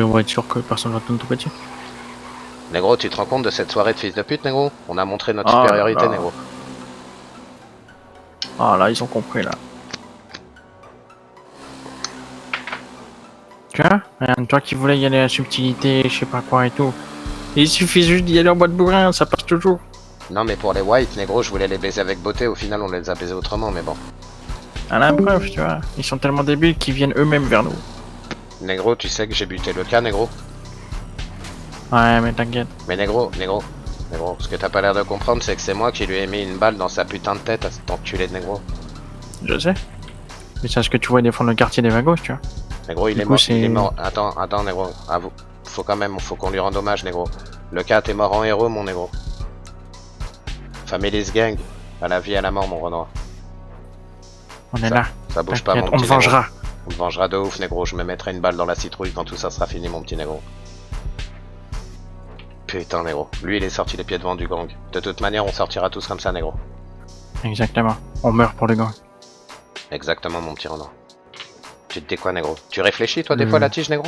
on va être sûr que personne va nous tomber dessus. Négro, tu te rends compte de cette soirée de fils de pute, Négro? On a montré notre Ah supériorité, là. Négro. Ah là, ils ont compris là. Tu vois, regarde, toi qui voulais y aller à la subtilité, je sais pas quoi et tout. Il suffit juste d'y aller en mode bourrin, ça passe toujours. Non, mais pour les whites, Négro, je voulais les baiser avec beauté. Au final, on les a baisés autrement, mais bon. À la preuve, tu vois. Ils sont tellement débiles qu'ils viennent eux-mêmes vers nous. Négro, tu sais que j'ai buté le cas, Négro? Ouais, mais t'inquiète. Mais Négro, ce que t'as pas l'air de comprendre, c'est que c'est moi qui lui ai mis une balle dans sa putain de tête à cet enculé de Négro. Je sais. Mais sache que tu vois défendre le quartier des Vagos, tu vois. Négro, il est mort. Attends, Négro. Faut qu'on lui rende hommage, Négro. Le cas, t'es mort en héros, mon Négro. Families Gang. À la vie, à la mort, mon Renoir. On est là. Ça bouge pas, mon petit on te vengera. Négro. On te vengera de ouf, Négro. Je me mettrai une balle dans la citrouille quand tout ça sera fini, mon petit Négro. Putain, Négro. Lui, il est sorti les pieds devant du gang. De toute manière, on sortira tous comme ça, Négro. Exactement. On meurt pour le gang. Exactement, mon petit Renoir. Tu te dis quoi, Négro? Tu réfléchis, toi, des fois, la tige, Négro?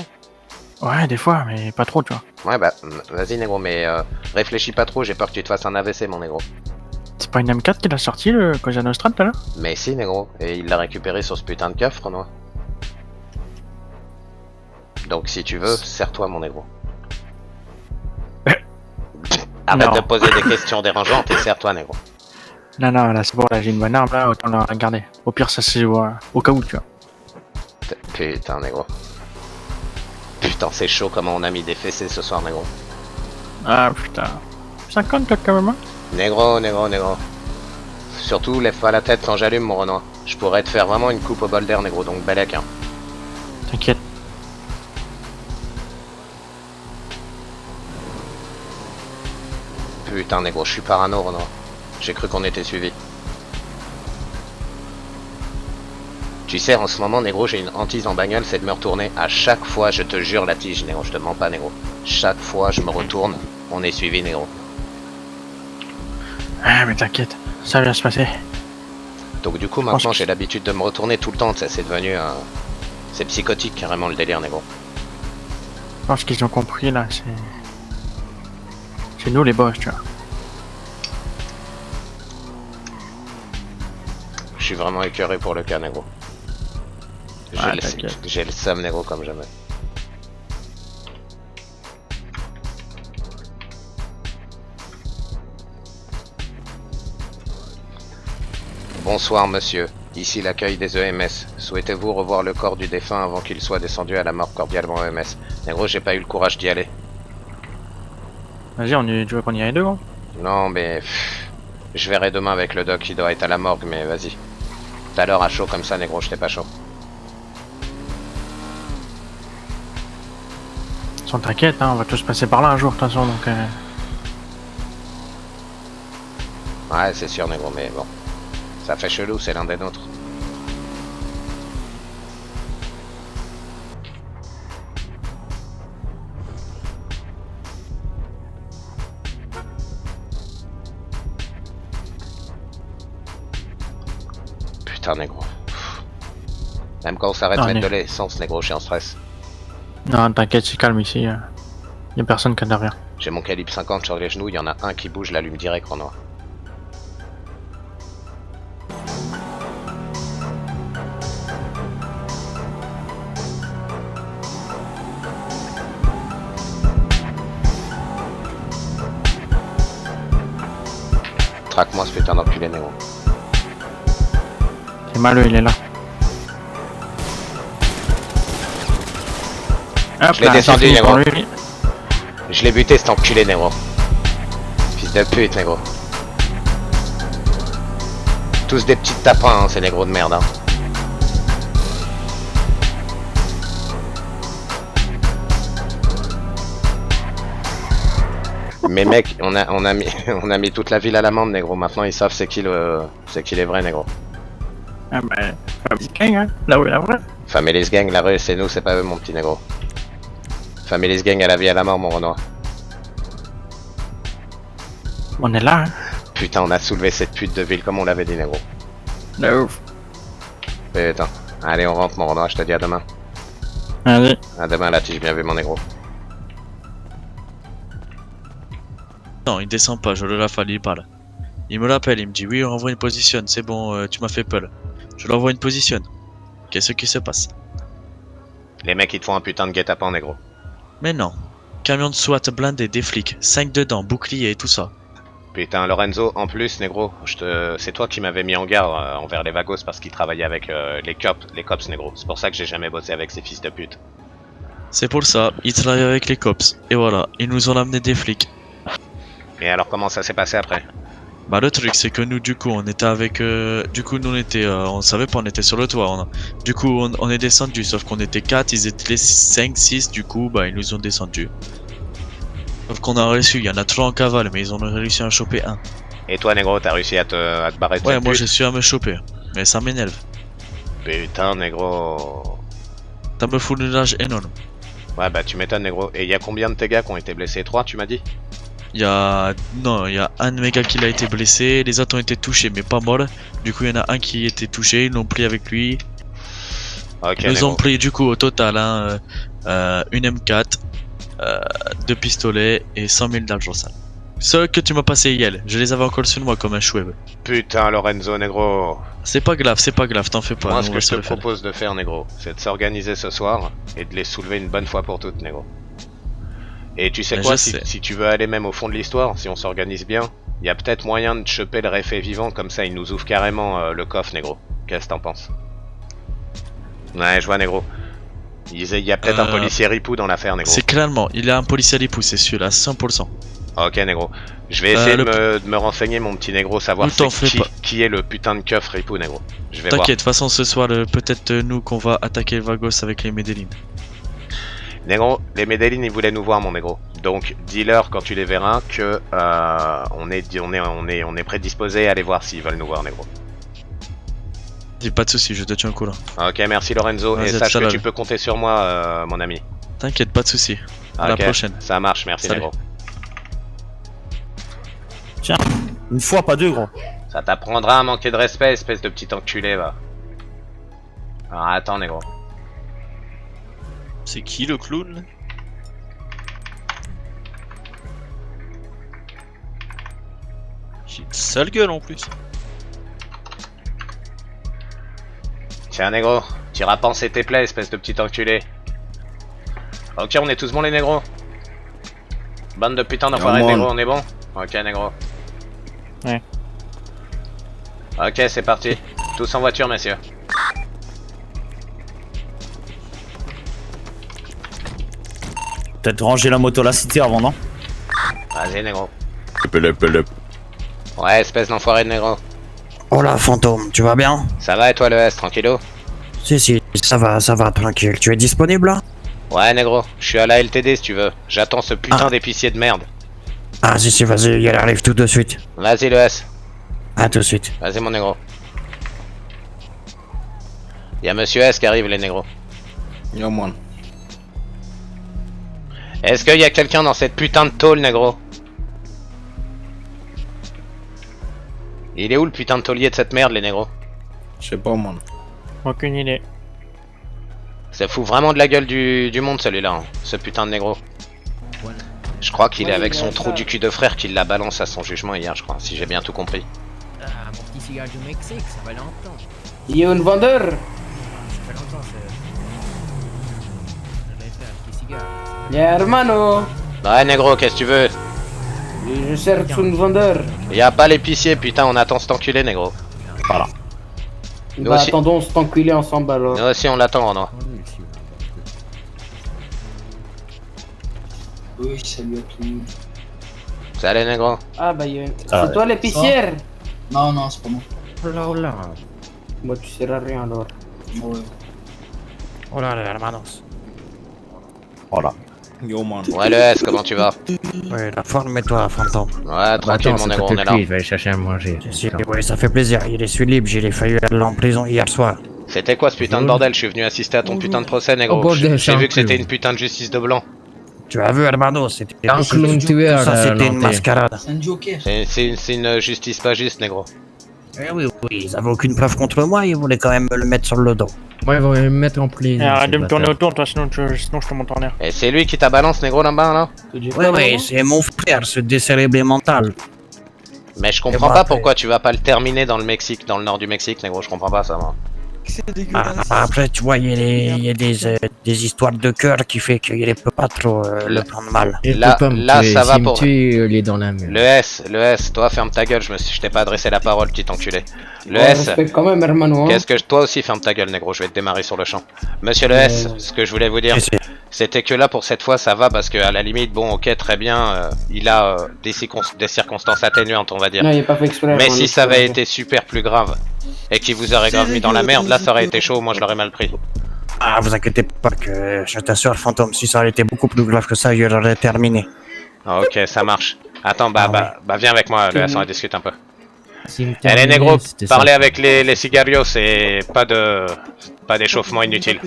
Ouais, des fois, mais pas trop, tu vois. Ouais, bah, vas-y, Négro, mais réfléchis pas trop, j'ai peur que tu te fasses un AVC, mon Négro. C'est pas une M4 qui l'a sorti, le Cosa Nostra, tout à l'heure? Mais si, Négro, et il l'a récupéré sur ce putain de coffre, Renoir. Donc, si tu veux, serre-toi, mon Négro. Arrête Non. de poser des questions dérangeantes et serre-toi, Négro. Non, là, c'est bon, là, j'ai une bonne arme, là, autant la garder. Au pire, ça c'est au cas où, tu vois. Putain, Négro. Putain, c'est chaud comment on a mis des fessées ce soir, Négro. Ah, putain. 50, toi, quand même, hein. Négro. Surtout, lève pas la tête quand j'allume, mon Renoir. Je pourrais te faire vraiment une coupe au bol d'air, Négro, donc balèque, hein. T'inquiète. Putain, Négro, je suis parano, Renoir. J'ai cru qu'on était suivis. Tu sais, en ce moment, Négro, j'ai une hantise en bagnole, c'est de me retourner. À chaque fois, je te jure, la tige, Négro, je te mens pas, Négro. Chaque fois, je me retourne, on est suivi, Négro. Ah, mais t'inquiète, ça va bien se passer. Donc du coup, maintenant, j'ai l'habitude de me retourner tout le temps, ça, c'est devenu un... C'est psychotique, carrément, le délire, Négro. Je pense qu'ils ont compris, là, c'est nous les boss, tu vois. Je suis vraiment écœuré pour le cas, Négro. Ouais, j'ai le seum, Négro, comme jamais. Bonsoir, monsieur. Ici l'accueil des EMS. Souhaitez-vous revoir le corps du défunt avant qu'il soit descendu à la mort cordialement EMS? Négro, j'ai pas eu le courage d'y aller. Vas-y, tu veux qu'on y aille deux, gros? Non, mais... je verrai demain avec le doc, il doit être à la morgue, mais vas-y. Tout à l'heure, à chaud comme ça, Négro, j'étais pas chaud. Sans t'inquiète, hein, on va tous passer par là un jour, de toute façon, donc... Ouais, c'est sûr, Négro, mais bon. Ça fait chelou, c'est l'un des nôtres. Putain, Négro. Même quand on s'arrête de mettre de l'essence, Négro, je suis en stress. Non, t'inquiète, c'est calme ici. Y'a personne qui a rien. J'ai mon calibre 50 sur les genoux, il y en a un qui bouge, l'allume direct, Renoir. Traque-moi ce putain d'enculé, Négro. C'est maleux, il est là. Hop, je l'ai descendu, Négro. Je l'ai buté, cet enculé, Négro. Fils de pute, Négro. Tous des petits tapins, hein, ces négros de merde, hein. Mais mec, on a mis toute la ville à l'amende, négro. Maintenant, ils savent c'est qui les vrais, négro. Ah bah, Families Gang, hein. La rue, la vraie. Families Gang, la rue, c'est nous, c'est pas eux, mon petit négro. Families Gang, à la vie, à la mort, mon Renoir. On est là, hein. Putain, on a soulevé cette pute de ville comme on l'avait dit, négro. De ouf. Putain. Allez, on rentre, mon Renoir, je te dis à demain. Allez. À demain, la tige, bien vu, mon négro. Non, il descend pas, je le rafale, il parle. Il me l'appelle, il me dit oui, on envoie une position, c'est bon, tu m'as fait peur. Je lui envoie une position. Qu'est-ce qui se passe? Les mecs, ils te font un putain de guet-apens, négro. Mais non. Camion de SWAT blindé, des flics, 5 dedans, bouclier et tout ça. Putain, Lorenzo, en plus, négro, c'est toi qui m'avais mis en garde envers les vagos parce qu'ils travaillaient avec les cops, négro. C'est pour ça que j'ai jamais bossé avec ces fils de pute. C'est pour ça, ils travaillent avec les cops. Et voilà, ils nous ont amené des flics. Et alors, comment ça s'est passé après? Bah le truc c'est que nous du coup on était avec nous on était on savait pas, on était sur le toit, du coup on est descendu, sauf qu'on était 4, ils étaient les 5, 6, du coup bah ils nous ont descendu. Sauf qu'on a réussi, il y en a 3 en cavale mais ils ont réussi à en choper un. Et toi, négro, t'as réussi à te barrer de Ouais, cette moi pute? j'ai su à me choper, mais ça m'énerve. Putain, négro. Ça me fout une rage énorme. Ouais, bah tu m'étonnes, négro. Et y a combien de tes gars qui ont été blessés? 3, tu m'as dit? Il y a un de mes gars qui a été blessé, les autres ont été touchés mais pas morts. Du coup il y en a un qui était touché, ils l'ont pris avec lui. Ok, Ils nous négro. ont pris du coup au total une M4, 2 pistolets et 100 000 d'argent sale. Ceux que tu m'as passé hier, je les avais encore sur moi comme un chouette. Putain, Lorenzo, négro. C'est pas grave, t'en fais pas. Moi, on ce va que je se te le faire. propose de faire, négro, c'est de s'organiser ce soir et de les soulever une bonne fois pour toutes, négro. Et tu sais Mais quoi, je sais. si tu veux aller même au fond de l'histoire, si on s'organise bien, il y a peut-être moyen de choper le réfé vivant, comme ça il nous ouvre carrément le coffre, négro. Qu'est-ce que t'en penses? Ouais, je vois, négro. Il y a peut-être un policier ripou dans l'affaire, négro. C'est clairement, il a un policier à l'époux, c'est sûr, à 100%. Ok, négro. Je vais essayer le- de me renseigner, mon petit négro, savoir Ne t'en c'est fais pas. qui est le putain de keuf ripou, négro. Je vais voir. T'inquiète, de toute façon ce soir, peut-être nous qu'on va attaquer le Vagos avec les Medellin. Négro, les Medellin ils voulaient nous voir, mon négro. Donc dis-leur quand tu les verras que on est prédisposé à aller voir s'ils veulent nous voir, négro. Dis pas de soucis, je te tiens au courant. Ok, merci Lorenzo, Vas-y, et à sache tout à que l'heure. tu peux compter sur moi, mon ami. T'inquiète, pas de soucis. À la Ok, prochaine. Ça marche, merci, Salut. négro. Une fois, pas deux, gros. Ça t'apprendra à manquer de respect, espèce de petit enculé, va. Alors attends, négro. C'est qui le clown? J'ai une sale gueule en plus. Tiens, négro, t'iras penser tes plaies, espèce de petit enculé. Ok, on est tous bons, les négros. Bande de putain d'enfoirés de Come on. négros, on est bon? Ok, négro. Ouais. Ok, c'est parti. Tous en voiture, messieurs. Peut-être ranger la moto à la cité avant, non? Vas-y, négro. Ouais, espèce d'enfoiré de négro. Oh là, fantôme, tu vas bien? Ça va et toi, le S, tranquillo? Si, ça va, tranquille. Tu es disponible là? Ouais, négro, je suis à la LTD si tu veux. J'attends ce putain d'épicier de merde. Ah, si, vas-y, il arrive tout de suite. Vas-y, le S. À tout de suite. Vas-y, mon négro. Y'a Monsieur S qui arrive, les négros. Yo, man. Est-ce qu'il y a quelqu'un dans cette putain de tôle, négro? Il est où le putain de taulier de cette merde, les négros? Je sais pas, man. Aucune idée. Ça fout vraiment de la gueule du monde, celui-là, hein, ce putain de négro. Je crois qu'il est avec son trou du cul de frère qui la balance à son jugement hier, je crois, si j'ai bien tout compris. Ah, mon petit cigare du Mexique, ça fait longtemps. Yo, un vendeur. Ça fait longtemps, ça. Je vais faire un petit cigare. Ya, hermano. Ouais, négro, qu'est-ce que tu veux? Je cherche un vendeur. Y'a pas l'épicier, putain, on attend cet enculé, négro. Nous Bah, aussi. attendons, cet enculé ensemble alors. Nous aussi, on l'attend, Renaud. Oui, salut à tout le monde. Salut, négro. Ah, bah, Ah, c'est toi l'épicière? Non, c'est pas moi. Oh là, oh là. Moi, tu seras rien alors. Ouais. Oh là, les hermanos. Voilà. Yo, man. Ouais, le S, comment tu vas? Ouais, la forme et toi, fantôme. Ouais, tranquille, mon négro, on est là. Il va aller chercher à manger. Ouais, ça fait plaisir. Il est celui libre. J'ai failli aller en prison hier soir. C'était quoi ce putain de bordel? Je suis venu assister à ton putain de procès, négro. Oh, bordel, J'ai c'est vu un que c'était clown. une putain de justice de blanc. Tu as vu, hermano? C'était Un clown tueur, ça, c'était une Nantais. mascarade. C'est un joker. C'est une justice pas juste, négro. Oui, ils avaient aucune preuve contre moi. Ils voulaient quand même me le mettre sur le dos. Moi, ils vont me mettre en prison. Et arrête ces de me tourner bâtards. autour, toi, sinon je te monte en l'air. Et c'est lui qui t'a balance, négro, là-bas, là? Ouais, c'est mon frère, ce décérébré mental. Mais je Et comprends bon, pas après- pourquoi tu vas pas le terminer dans le Mexique, dans le nord du Mexique, négro, je comprends pas ça, moi. Après, tu vois, il y a des histoires de cœur qui fait qu'il ne peut pas trop le prendre mal. Il Là- peut pas me là, tuer. ça va S'il me pour- tue, il est dans la merde. Le S, toi ferme ta gueule, je t'ai pas adressé la parole, petit enculé. Le On S, respecte quand même, hermano. Hein. qu'est-ce que toi aussi ferme ta gueule, négro, je vais te démarrer sur le champ. Monsieur le S, ce que je voulais vous dire, c'était que là pour cette fois ça va parce que à la limite, bon, ok, très bien, il a des circonstances atténuantes, on va dire. Non, il est pas fait exprès. Mais on si est ça avait exprès. été super plus grave et qu'il vous aurait grave mis dans la merde, là ça aurait été chaud, moi je l'aurais mal pris. Ah, vous inquiétez pas que je t'assure, Fantôme, si ça aurait été beaucoup plus grave que ça, il aurait terminé. Ah, ok, ça marche. Attends, bah viens avec moi, le S, on discute un peu. S'il me Allez, terminait, négro, c'était ça. parlez avec les cigarios, c'est pas d'échauffement inutile.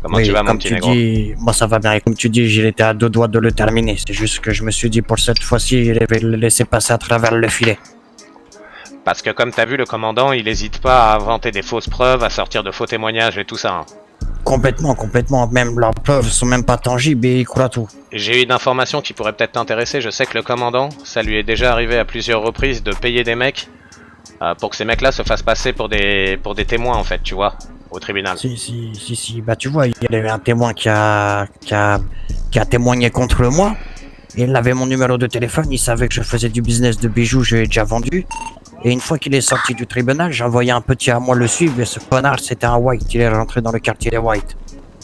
Comment Oui, tu vas, mon comme petit tu négro? dis, moi ça va bien. Et comme tu dis, j'étais à 2 doigts de le terminer. C'est juste que je me suis dit pour cette fois-ci, il devait le laisser passer à travers le filet. Parce que comme t'as vu, le commandant, il hésite pas à inventer des fausses preuves, à sortir de faux témoignages et tout ça. Hein. Complètement. Même leurs preuves sont même pas tangibles et il croit à tout. J'ai eu une information qui pourrait peut-être t'intéresser. Je sais que le commandant, ça lui est déjà arrivé à plusieurs reprises de payer des mecs pour que ces mecs-là se fassent passer pour des témoins, en fait, tu vois, au tribunal. Si. Bah tu vois, il y avait un témoin qui a témoigné contre moi. Il avait mon numéro de téléphone, il savait que je faisais du business de bijoux, j'ai déjà vendu. Et une fois qu'il est sorti du tribunal, j'ai envoyé un petit à moi le suivre et ce connard c'était un white, il est rentré dans le quartier des whites.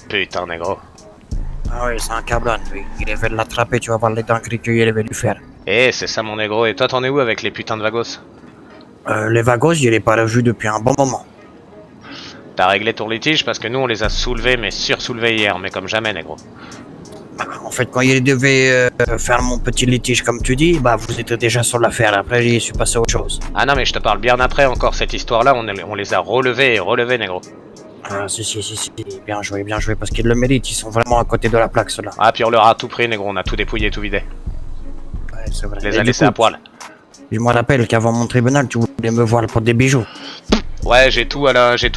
Putain, négro. Ah oui, c'est un cabron, lui. Il devait l'attraper, tu vas voir les dingueries qu'il devait lui faire. Eh, c'est ça, mon négro. Et toi, t'en es où avec les putains de vagos? Les vagos, je les ai pas revus depuis un bon moment. T'as réglé ton litige parce que nous, on les a soulevés, mais sursoulevés hier, mais comme jamais, négro. En fait, quand il devait faire mon petit litige comme tu dis, bah vous étiez déjà sur l'affaire, après je suis passé à autre chose. Ah non, mais je te parle bien après encore, cette histoire-là, on les a relevés, négro. Ah si, bien joué, parce qu'ils le méritent, ils sont vraiment à côté de la plaque ceux-là. Ah, puis on leur a tout pris, négro, on a tout dépouillé, tout vidé. Ouais, c'est vrai. On les Et a du laissés coup, à poil. Je me rappelle qu'avant mon tribunal, tu voulais me voir pour des bijoux. Ouais, j'ai tout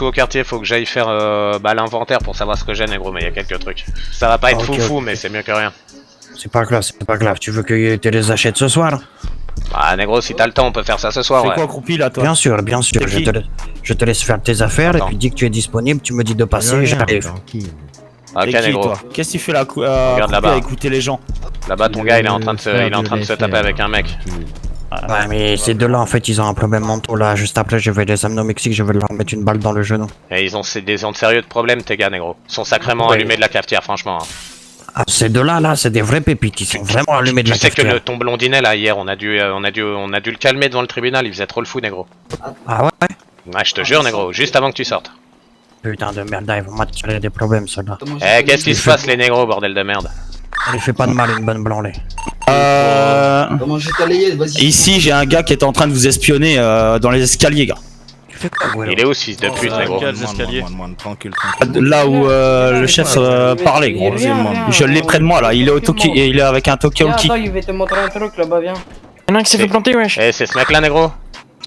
au quartier, faut que j'aille faire l'inventaire pour savoir ce que j'ai, négro, mais il y a quelques trucs. Ça va pas être Ok, foufou, ok. mais c'est mieux que rien. C'est pas grave, tu veux que je te les achète ce soir? Ah, négro, si t'as le temps, on peut faire ça ce soir, C'est ouais. quoi, croupi, là, toi? Bien sûr, C'est qui je te laisse faire tes affaires Attends. et puis dès que tu es disponible, tu me dis de passer, j'arrive. Tranquille. Ok, C'est qui, négro. toi? Qu'est-ce que tu fais là, Regarde croupi, là-bas. à écouter les gens? Là-bas, ton gars, il est en train de se taper avec un mec. Ouais, mais ces deux-là, en fait, ils ont un problème mental là. Juste après, je vais les amener au Mexique, je vais leur mettre une balle dans le genou. Et ils ont de sérieux problèmes, tes gars, négro. Ils sont sacrément Ouais. allumés de la cafetière, franchement. Hein. Ah, ces deux-là, là, c'est des vrais pépites. Ils sont vraiment allumés de Tu la sais que cafetière. ton blondinet, là, hier, on a dû le calmer devant le tribunal, il faisait trop le fou, négro. Ah ouais? Ouais, je te jure, négro, juste avant que tu sortes. Putain de merde, ils vont m'attirer des problèmes, ceux-là. Eh, qu'est-ce qui se passe, les négros, bordel de merde? Ça les fait pas de mal, une bonne blanlée. Comment j'ai talayé, vas-y. Ici, j'ai un gars qui est en train de vous espionner dans les escaliers, gars. Tu fais quoi, Gouelo? Il est où, ce fils de pute, négro? Quels escaliers? Tranquille. Là où le chef parlait, gros. Je l'ai près de moi, là. Il est au Toki, et il est avec un Tiens, Toki. attends, il va te montrer un truc là-bas, viens. Y'en a un qui s'est fait planter, wesh. Eh, c'est ce mec-là, négro?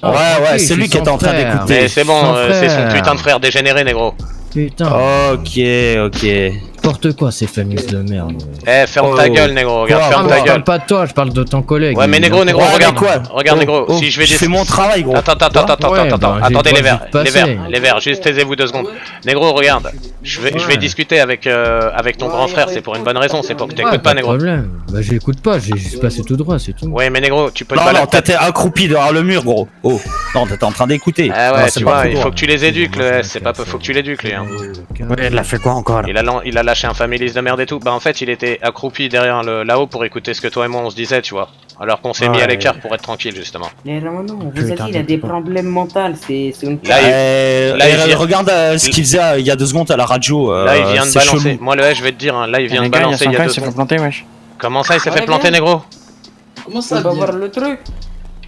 Ouais, c'est lui qui est en train d'écouter. Mais c'est bon, Son c'est son frère. putain de frère dégénéré, négro. Putain, Ok. n'importe quoi ces familles de merde. Eh, ferme ta gueule, négro, regarde, Quoi, ferme Ah, ta je parle gueule. pas de toi, je parle de ton collègue. Ouais, mais Il négro, est négro, Ouais, regarde, mais quoi regarde, négro, si je vais je fais mon travail, gros. Attends, Ouais, bah, j'ai attendez pas les verres, vu passer. les verres, juste taisez-vous 2 secondes. Négro, regarde, je vais Ouais. discuter avec ton grand frère, c'est pour une bonne raison, c'est pour que t'écoutes pas, de négro. problème. Bah, j'écoute pas, j'ai juste passé tout droit, c'est tout. Ouais, mais négro, tu peux te Non, non, balader. t'étais accroupi derrière le mur, gros. Oh, non, t'étais en train d'écouter. Ah Non, ouais, c'est tu pas vois, tout il droit. faut que tu les éduques, le S, c'est pas peu, faut que tu l'éduques, lui. Hein. Ouais, il a fait quoi encore? Il a lâché un familiste de merde et tout. Bah en fait, il était accroupi derrière là-haut pour écouter ce que toi et moi on se disait, tu vois. Alors qu'on s'est mis à l'écart pour être tranquille, justement. Mais Ramano, on vous a Putain, dit, il a des problèmes mentaux, c'est une... Là, il vient- Regarde ce qu'il faisait il y a 2 secondes à la radio. Là, il vient de c'est balancer. chelou. Moi, le S, je vais te dire, hein, là, il vient Les de gars, il y a balancer 5 il y a ans, 2 il s'est fait secondes. planter, wesh. Comment ça, il s'est Ouais, fait planter, bien. négro? Comment On ça, va bien voir le truc.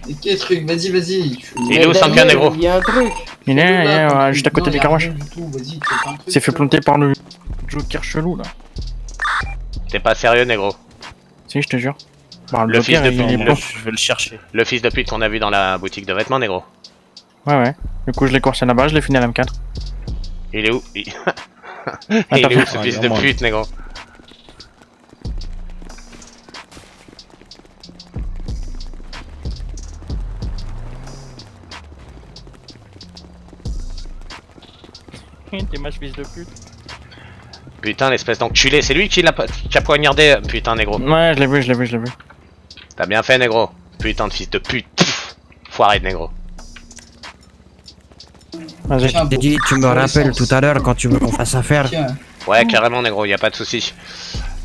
Et quel truc? Vas-y. Il est où, Sanka, négro? Il y a un truc. Il est juste à côté des carwash. Vas-y, tu fais un truc. Il s'est fait planter par le Joker chelou, là. T'es pas sérieux, négro? Si, je te jure. Bah, Le fils Joker, de il est pute, bon. Je vais le chercher. le fils de pute qu'on a vu dans la boutique de vêtements, négro. Ouais. Du coup, je l'ai coursé là-bas, je l'ai fini à l'M4. Il est où Il Attends, est où ce fils de moi. pute, négro? T'es match fils de pute. Putain, l'espèce d'enculé, c'est lui qui a poignardé. Putain, négro. Ouais, je l'ai vu. T'as bien fait, négro. Putain de fils de pute. Pff, foiré de négro. Vas-y. Tiens, J'ai dit, tu me pour rappelles l'essence. tout à l'heure quand tu veux qu'on fasse affaire. Tiens. Ouais, carrément, négro, y a pas de souci.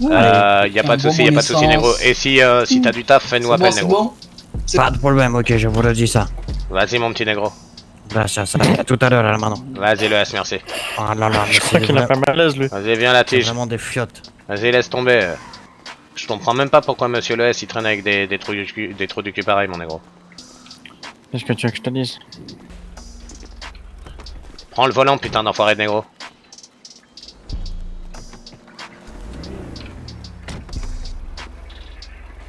Y a pas de Bon, souci, y a pas de souci, bon négro. Et si t'as du taf, fais-nous C'est appel, bon, c'est négro. bon. C'est Pas de problème, ok, je vous le dis ça. Vas-y, mon petit négro. Gracias, à tout à l'heure, hermano. Vas-y, le S, merci. Oh là là, mais Je crois c'est qu'il a pas malaise, lui. Vas-y, viens la tige. vraiment des fiottes. Vas-y, laisse tomber. Je comprends même pas pourquoi monsieur le S il traîne avec des trous du cul pareils, mon négro. Qu'est-ce que tu veux que je te dise? Prends le volant, putain d'enfoiré de négro.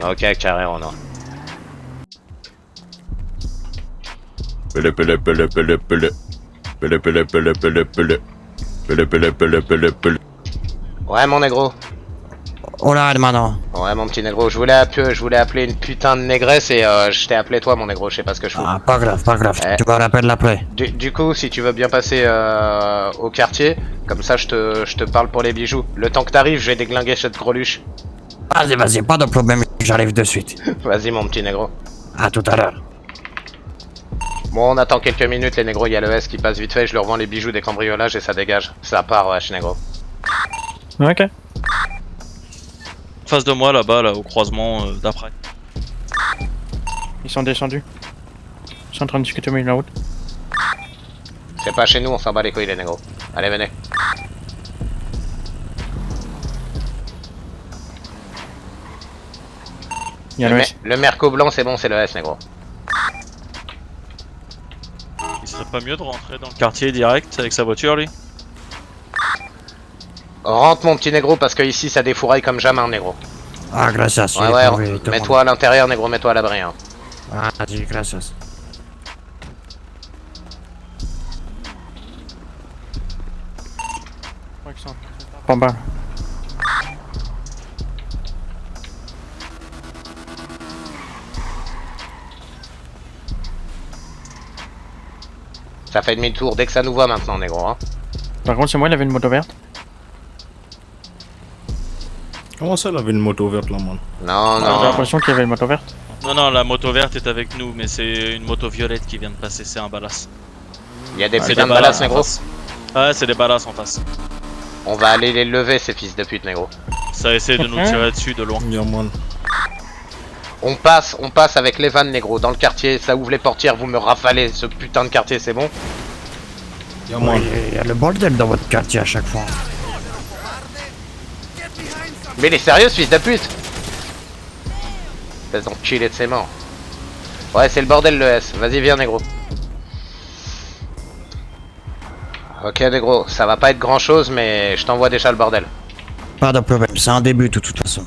Ok, carré, Renaud. Pele pele pele pele pele. Pele pele pele pele pele. Pele pele pele pele pele. Ouais, mon négro. Oh là, hermano. Ouais, mon petit négro. Je voulais appeler une putain de négresse et je t'ai appelé toi, mon négro. Je sais pas ce que je fous. Ah, pas grave, pas grave. Eh. Tu me rappelles après. Du coup, si tu veux bien passer au quartier, comme ça je te parle pour les bijoux. Le temps que t'arrives, je vais déglinguer cette greluche. Vas-y, vas-y, pas de problème, j'arrive de suite. Vas-y, mon petit négro. À tout à l'heure. Bon, on attend quelques minutes, les négros. Il y a le S qui passe vite fait. Je leur vends les bijoux des cambriolages et ça dégage. Ça part, wesh, négro. Ok. En face de moi, là-bas, là, au croisement d'après. Ils sont descendus. Ils sont en train de discuter au milieu de la route. C'est pas chez nous, on s'en bat les couilles, les négros. Allez, venez. Il y a le S. Le merco blanc, c'est bon, c'est le S, négro. Il serait pas mieux de rentrer dans le quartier direct avec sa voiture, lui? Rentre, mon petit négro, parce que ici ça défouraille comme jamais, négro. Ah, gracias. Ouais, ouais, mets-toi à l'intérieur, négro, mets-toi à l'abri. Hein. Ah, vas-y, gracias. Bon bah. Ça fait demi-tour dès que ça nous voit maintenant, négro. Hein. Par contre, c'est moi, il avait une moto verte. Comment ça, il avait une moto verte là, man? Non, J'ai non. l'impression qu'il y avait une moto verte. Non, non, la moto verte est avec nous, mais c'est une moto violette qui vient de passer, c'est un balasse. Il y a des C'est putains de des balasses, en négro. face. Ouais, c'est des balasses en face. On va aller les lever, ces fils de pute, négro. Ça essaie de nous tirer dessus de loin. Yeah, man. On passe avec les vannes, négro, dans le quartier. Ça ouvre les portières, vous me rafalez ce putain de quartier, c'est bon? Yeah, man. Il y a le bordel dans votre quartier à chaque fois. Mais il est sérieux, ce fils de pute? Espèce d'enculé de ses morts. Ouais, c'est le bordel, le S. Vas-y, viens, négro. Ok, négro, ça va pas être grand chose, mais je t'envoie déjà le bordel. Pas de problème, c'est un début de toute façon.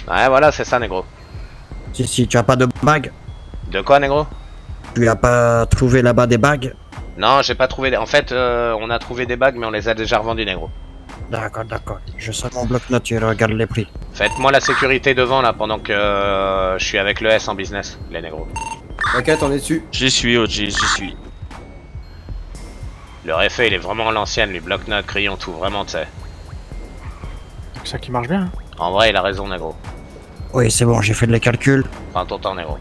Ouais, voilà, c'est ça, négro. Si, tu as pas de bague? De quoi, négro? Tu as pas trouvé là-bas des bagues? Non, j'ai pas trouvé. En fait, on a trouvé des bagues, mais on les a déjà revendues, négro. D'accord, d'accord. Je sors mon bloc-notes et regarde les prix. Faites-moi la sécurité devant là pendant que je suis avec le S en business, les négros. T'inquiète, on est dessus. J'y suis, OG, j'y suis. Le réfé, il est vraiment à l'ancienne, lui, bloc-notes, crayon, tout, vraiment, tu sais. C'est ça qui marche bien. Hein. En vrai, il a raison, négro. Oui, c'est bon, j'ai fait les calculs. Prends ton temps, négro.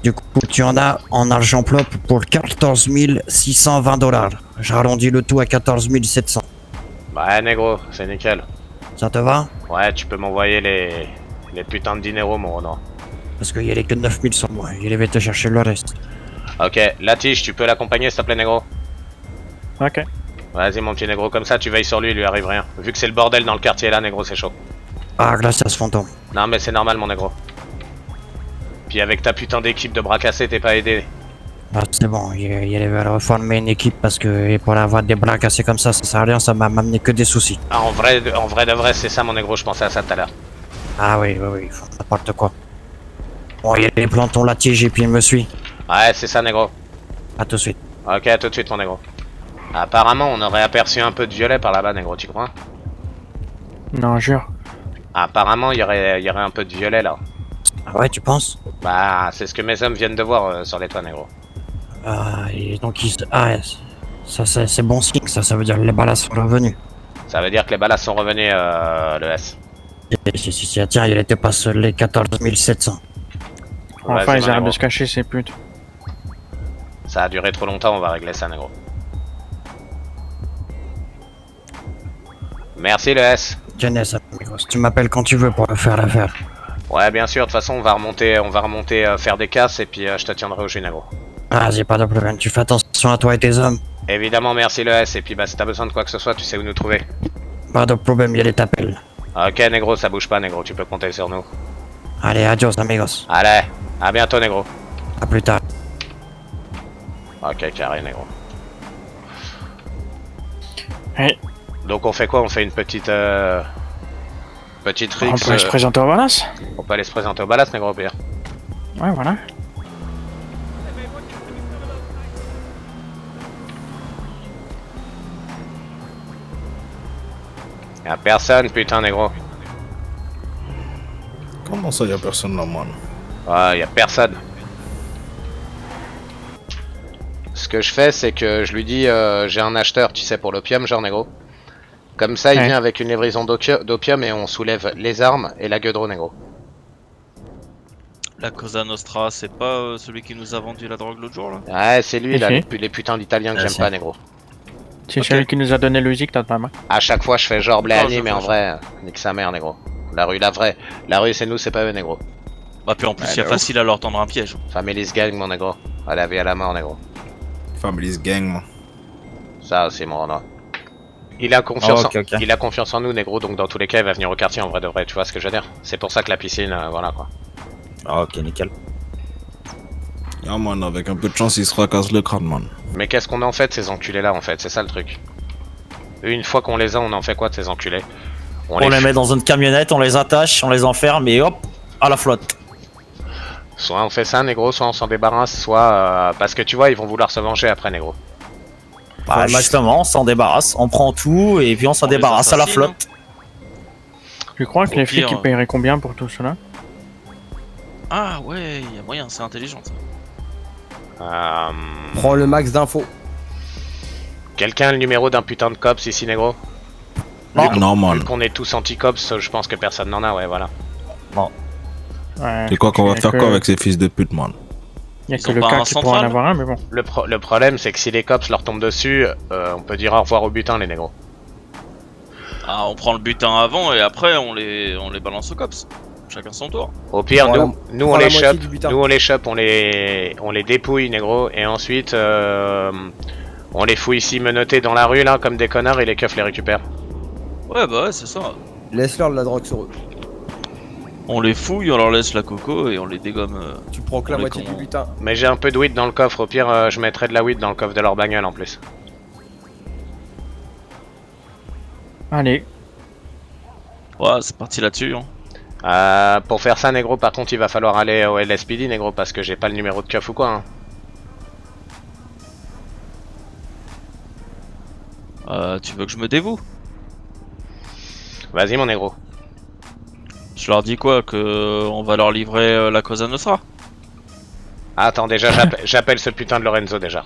Du coup, tu en as en argent propre pour 14 620 $. J'arrondis le tout à 14 700. Bah, négro, c'est nickel. Ça te va? Ouais, tu peux m'envoyer les putains de dineros, mon Renaud. Parce qu'il y avait que 9000 sur moi. Il va te chercher le reste. Ok, la tige, tu peux l'accompagner, s'il te plaît, négro? Ok. Vas-y, mon petit négro, comme ça, tu veilles sur lui, il lui arrive rien. Vu que c'est le bordel dans le quartier là, négro, c'est chaud. Ah, gracias, fantôme. Non, mais c'est normal, mon négro. Puis avec ta putain d'équipe de bras cassés, t'es pas aidé. Ah, c'est bon, il va reformer une équipe parce que pour avoir des bras cassés comme ça sert à rien, ça m'a amené que des soucis. Ah, en vrai de vrai, c'est ça, mon négro, je pensais à ça tout à l'heure. Ah oui, il faut n'importe quoi. Bon, il y a les plantons, la tige et puis il me suit. Ouais, c'est ça, négro. À tout de suite. Ok, à tout de suite, mon négro. Apparemment, on aurait aperçu un peu de violet par là-bas, négro, tu crois? Non, jure. Apparemment, il y aurait un peu de violet là. Ah ouais, tu penses? Bah, c'est ce que mes hommes viennent de voir sur les toits, négro. Ah, et donc ils... Ah, ouais, ça c'est bon signe, ça veut dire que les balles sont revenues. Ça veut dire que les balles sont revenues, le S. Si, tiens, il était pas sur les 14 700. Enfin, Vas-y, ils mon arrêtent de négro. se cacher, ces putes. Ça a duré trop longtemps, on va régler ça, négro. Merci, le S. Jeunesse, amigos, tu m'appelles quand tu veux pour faire l'affaire. Ouais, bien sûr, de toute façon, on va remonter faire des casses et puis je te tiendrai au jus, négro. Vas-y, pas de problème, tu fais attention à toi et tes hommes. Évidemment, merci, le S. Et puis, bah, si t'as besoin de quoi que ce soit, tu sais où nous trouver. Pas de problème, il y a t'appels. Ok, négro, ça bouge pas, négro, tu peux compter sur nous. Allez, adios, amigos. Allez, à bientôt, négro. À plus tard. Ok, carré, négro. Ouais. Donc, on fait quoi? On fait une petite rixe. On peut aller se présenter au Ballas. On peut aller se présenter au Ballas, négro, au pire. Ouais, voilà. Y'a personne, putain, négro. Comment ça, y'a personne là, man? Ouais, y'a personne. Ce que je fais, c'est que je lui dis j'ai un acheteur, tu sais, pour l'opium, genre, négro. Comme ça, il Ouais. vient avec une livraison d'opium et on soulève les armes et la gueudreau, négro. La Cosa Nostra, c'est pas celui qui nous a vendu la drogue l'autre jour là? Ouais, c'est lui, là, Ok. les putains d'Italiens que j'aime pas, négro. C'est Ok. celui qui nous a donné le zik, t'as pas main. À chaque fois, je fais genre D'accord, Bléani, je mais en vois, vrai, nique sa mère, négro. La vraie. La rue, c'est nous, c'est pas eux, négro. Bah puis en plus, Ouais, il y a de facile à leur tendre un piège. Family's gang, mon négro. À la vie à la mort, négro. Family's gang, man. Ça, c'est mon nom. Il a confiance, Oh, ok. Il a confiance en nous, négro, donc dans tous les cas, il va venir au quartier en vrai de vrai, tu vois ce que je veux dire? C'est pour ça que la piscine, voilà quoi. Ah, ok, nickel. Yeah, man, avec un peu de chance, il se fracasse le crâne, man. Mais qu'est-ce qu'on a en fait de ces enculés là en fait? C'est ça le truc. Une fois qu'on les a, on en fait quoi de ces enculés? On les met dans une camionnette, on les attache, on les enferme et hop, à la flotte. Soit on fait ça, négro, soit on s'en débarrasse, soit parce que tu vois, ils vont vouloir se venger après, négro. Bah, justement, on s'en débarrasse, on prend tout et puis on s'en On les débarrasse à la assassine, flotte. Tu crois que Au les flics pire, ils paieraient combien pour tout cela? Ah ouais, il y a moyen, c'est intelligent ça. Prends le max d'infos. Quelqu'un a le numéro d'un putain de cops ici, négro? Non, man. Vu qu'on est tous anti-cops, je pense que personne n'en a, ouais, voilà. Ouais, C'est quoi qu'on va y a faire que- quoi avec ces fils de pute, man? Y a Ils que ont le pas cas un qui pourra en central avoir un, mais bon. Le problème, c'est que si les cops leur tombent dessus, on peut dire au revoir au butin, les négros. Ah, on prend le butin avant et après on les balance aux cops. Chacun son tour. Au pire, Prends nous on la les moitié chope, du butin. nous on les chope, on les dépouille, négro, et ensuite on les fouille ici menottés dans la rue là comme des connards et les keufs les récupèrent. Ouais, bah ouais, c'est ça. Laisse-leur de la drogue sur eux. On les fouille, on leur laisse la coco et on les dégomme. Tu prends que la On les moitié du commande. butin. Mais j'ai un peu de weed dans le coffre, au pire je mettrai de la weed dans le coffre de leur bagnole en plus. Allez, Ouais, c'est parti là-dessus. Hein. Pour faire ça, négro, par contre il va falloir aller au LSPD, négro, parce que j'ai pas le numéro de keuf ou quoi. Hein. Tu veux que je me dévoue? Vas-y mon négro. Je leur dis quoi? Que on va leur livrer la Cosa Nostra? Attends, déjà j'appelle ce putain de Lorenzo déjà.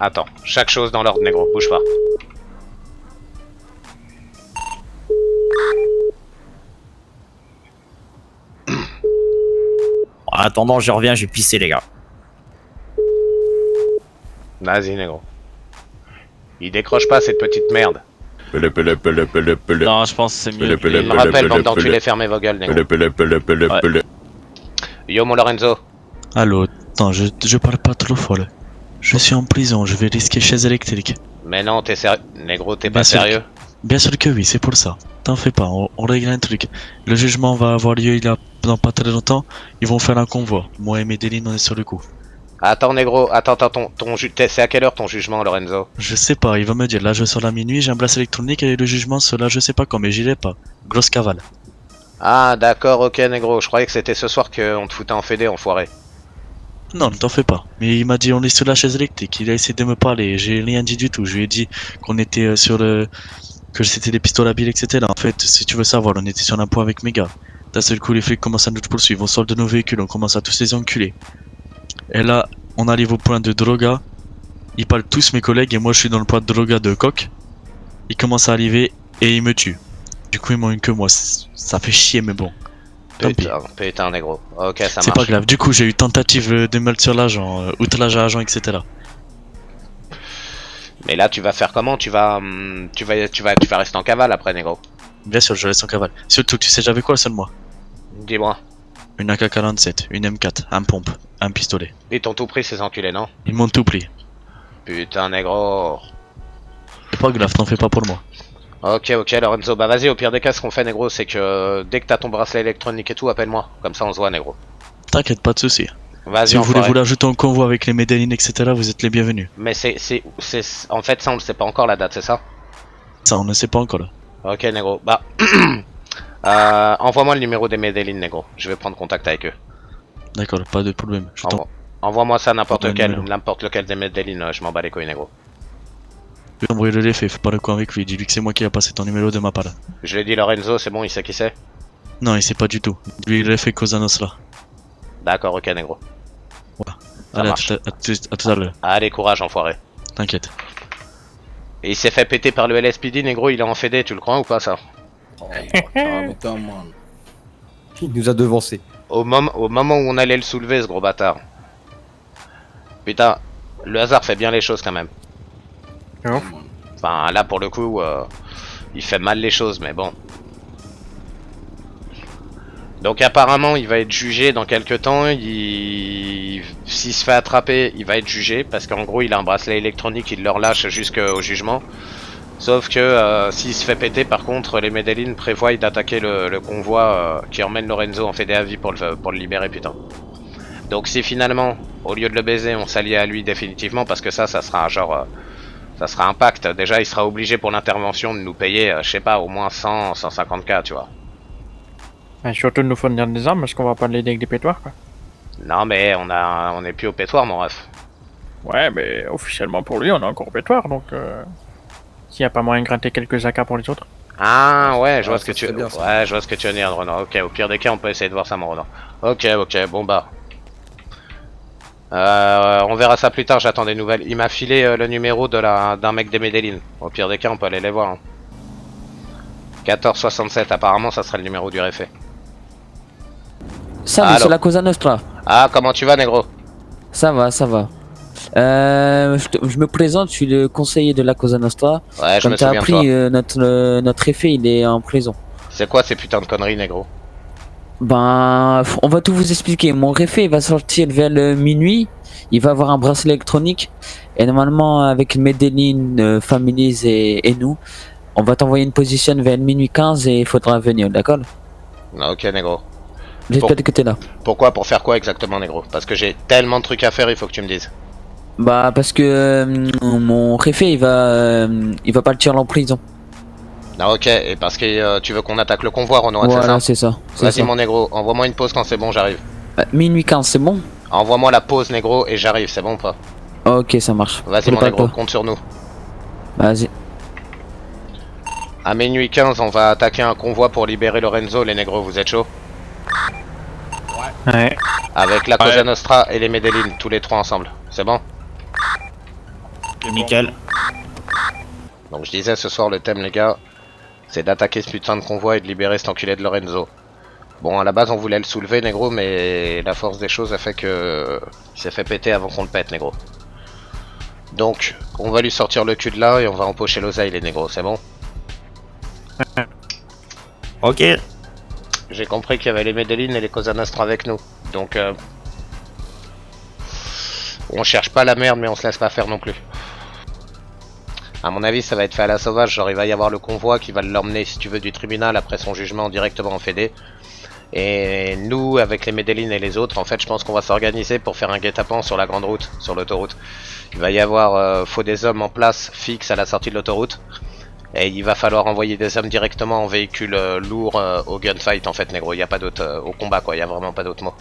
Attends, chaque chose dans l'ordre, négro, bouge pas. En attendant, je reviens, j'ai pissé, les gars. Vas-y, négro. Il décroche pas cette petite merde. Non, je pense que c'est mieux. Il me rappelle, bande d'enculés, fermez vos gueules, négro. Yo, mon Lorenzo. Allô, attends, je parle pas trop fort. Je suis en prison, je vais risquer chaise électrique. Mais non, t'es sérieux. Négro, t'es Bien pas sûr sérieux. Bien sûr que oui, c'est pour ça. T'en fais pas, on règle un truc. Le jugement va avoir lieu dans pas très longtemps. Ils vont faire un convoi. Moi et Medellin, on est sur le coup. Attends, négro, attends, c'est à quelle heure ton jugement, Lorenzo? Je sais pas, il va me dire, là je sors la minuit, j'ai un bracelet électronique et le jugement sera je sais pas quand, mais j'irai pas. Grosse cavale. Ah d'accord, ok négro, je croyais que c'était ce soir qu'on te foutait en fédé, enfoiré. Non, ne t'en fais pas. Mais il m'a dit on est sur la chaise électrique. Il a essayé de me parler. J'ai rien dit du tout. Je lui ai dit qu'on était sur le. Que c'était des pistolets à billes, etc. En fait, si tu veux savoir, on était sur un point avec mes gars. D'un seul coup, les flics commencent à nous poursuivre. On sort de nos véhicules. On commence à tous les enculer. Et là, on arrive au point de droga. Ils parlent tous mes collègues et moi je suis dans le point de droga de coq. Ils commencent à arriver et ils me tuent. Du coup, ils m'ont eu que moi. Ça fait chier, mais bon. Putain négro. Ok, ça marche. C'est pas grave. Du coup, j'ai eu tentative de meurtre sur l'agent, outrage à agent, etc. Mais là, tu vas faire comment? Tu vas rester en cavale après, négro. Bien sûr, je reste en cavale. Surtout, tu sais, j'avais quoi seul moi? Dis-moi. Une AK-47, une M4, un pompe, un pistolet. Ils t'ont tout pris, ces enculés, non? Ils m'ont tout pris. Putain, négro. C'est pas grave, t'en fais pas pour moi. Ok, Lorenzo. Bah vas-y, au pire des cas, ce qu'on fait, négro, c'est que dès que t'as ton bracelet électronique et tout, appelle-moi. Comme ça, on se voit, négro. T'inquiète, pas de soucis. Vas-y, si vous voulez vous l'ajouter en convoi avec les Medellin, etc., vous êtes les bienvenus. Mais en fait, ça, on ne sait pas encore la date, c'est ça? Ça, on ne sait pas encore. Ok, négro. Bah, envoie-moi le numéro des Medellin, négro. Je vais prendre contact avec eux. D'accord, pas de problème. Envoie-moi ça n'importe lequel des Medellin, je m'en bats les couilles, négro. Je vais envoyer le défait, fais pas le coin avec lui, dis-lui que c'est moi qui a passé ton numéro de ma part. Je l'ai dit Lorenzo, c'est bon, il sait qui c'est? Non, il sait pas du tout. Lui, il a fait Cosa Nostra. D'accord, ok, négro. Voilà. Allez, à tout à l'heure. Allez, courage, enfoiré. T'inquiète. Et il s'est fait péter par le LSPD, négro, il est en fédé, tu le crois ou pas, ça? Il nous a devancé. Au moment où on allait le soulever, ce gros bâtard. Putain, le hasard fait bien les choses quand même. Enfin, là pour le coup, il fait mal les choses, mais bon. Donc apparemment, il va être jugé dans quelques temps. S'il se fait attraper, il va être jugé parce qu'en gros, il a un bracelet électronique, il le relâche jusqu'au jugement. Sauf que s'il se fait péter, par contre, les Medellin prévoient d'attaquer le convoi qui emmène Lorenzo en fédé à vie pour le libérer, putain. Donc si finalement, au lieu de le baiser, on s'allie à lui définitivement, parce que ça sera genre... ça sera un pacte. Déjà, il sera obligé pour l'intervention de nous payer, je sais pas, au moins 100, 150K, tu vois. Et surtout de nous fournir des armes, parce qu'on va pas l'aider avec des pétoires, quoi. Non, mais on est plus au pétoire, mon ref. Ouais, mais officiellement pour lui, on est encore au pétoire, donc... S'il y a pas moyen de gratter quelques AK pour les autres. Ah, ouais, je vois ce que tu veux dire. Ouais, je vois ce que tu veux dire, Renan. Ok, au pire des cas, on peut essayer de voir ça, mon Renan. Ok, bon bah... on verra ça plus tard, j'attends des nouvelles. Il m'a filé le numéro d'un mec des Medellin. Au pire des cas, on peut aller les voir. Hein. 1467, apparemment, ça sera le numéro du réfé. Ça va, c'est la Cosa Nostra. Ah, comment tu vas, négro? Ça va, ça va. Je me présente, je suis le conseiller de la Cosa Nostra. Ouais, je me souviens de toi. Comme t'as appris, notre réfé, il est en prison. C'est quoi ces putains de conneries, négro? Ben, on va tout vous expliquer. Mon réfé, il va sortir vers le minuit. Il va avoir un bracelet électronique. Et normalement, avec Medellin, Families et nous, on va t'envoyer une position vers minuit 15 et il faudra venir, d'accord? Ok, négro. J'espère que t'es là. Pourquoi? Pour faire quoi exactement, négro? Parce que j'ai tellement de trucs à faire, il faut que tu me dises. Bah, parce que mon réfé, il va partir en prison. Ah, ok, et parce que tu veux qu'on attaque le convoi, Renaud, voilà, c'est ça? Vas-y, mon négro, envoie-moi une pause quand c'est bon, j'arrive. Minuit 15, c'est bon? Envoie-moi la pause, négro, et j'arrive, c'est bon ou pas? Ok, ça marche. Vas-y, mon négro, compte sur nous. Vas-y. À minuit 15, on va attaquer un convoi pour libérer Lorenzo, les négros, vous êtes chauds? Ouais. Avec la Cosa Nostra et les Medellin, tous les trois ensemble, c'est bon? Nickel. Donc je disais, ce soir, le thème, les gars, c'est d'attaquer ce putain de convoi et de libérer cet enculé de Lorenzo. Bon, à la base, on voulait le soulever, négro, mais la force des choses a fait que... il s'est fait péter avant qu'on le pète, négro. Donc, on va lui sortir le cul de là et on va empocher l'oseille, les négros, c'est bon? Ok. J'ai compris qu'il y avait les Medellin et les Cosa Nostra avec nous. Donc, on cherche pas la merde, mais on se laisse pas faire non plus. À mon avis, ça va être fait à la sauvage. Genre, il va y avoir le convoi qui va l'emmener, si tu veux, du tribunal après son jugement directement en fédé. Et nous, avec les Medellin et les autres, en fait, je pense qu'on va s'organiser pour faire un guet-apens sur la grande route, sur l'autoroute. Il va y avoir, faut des hommes en place fixes à la sortie de l'autoroute. Et il va falloir envoyer des hommes directement en véhicule lourd au gunfight en fait, négro. Il y a pas d'autre au combat quoi. Il y a vraiment pas d'autre mot.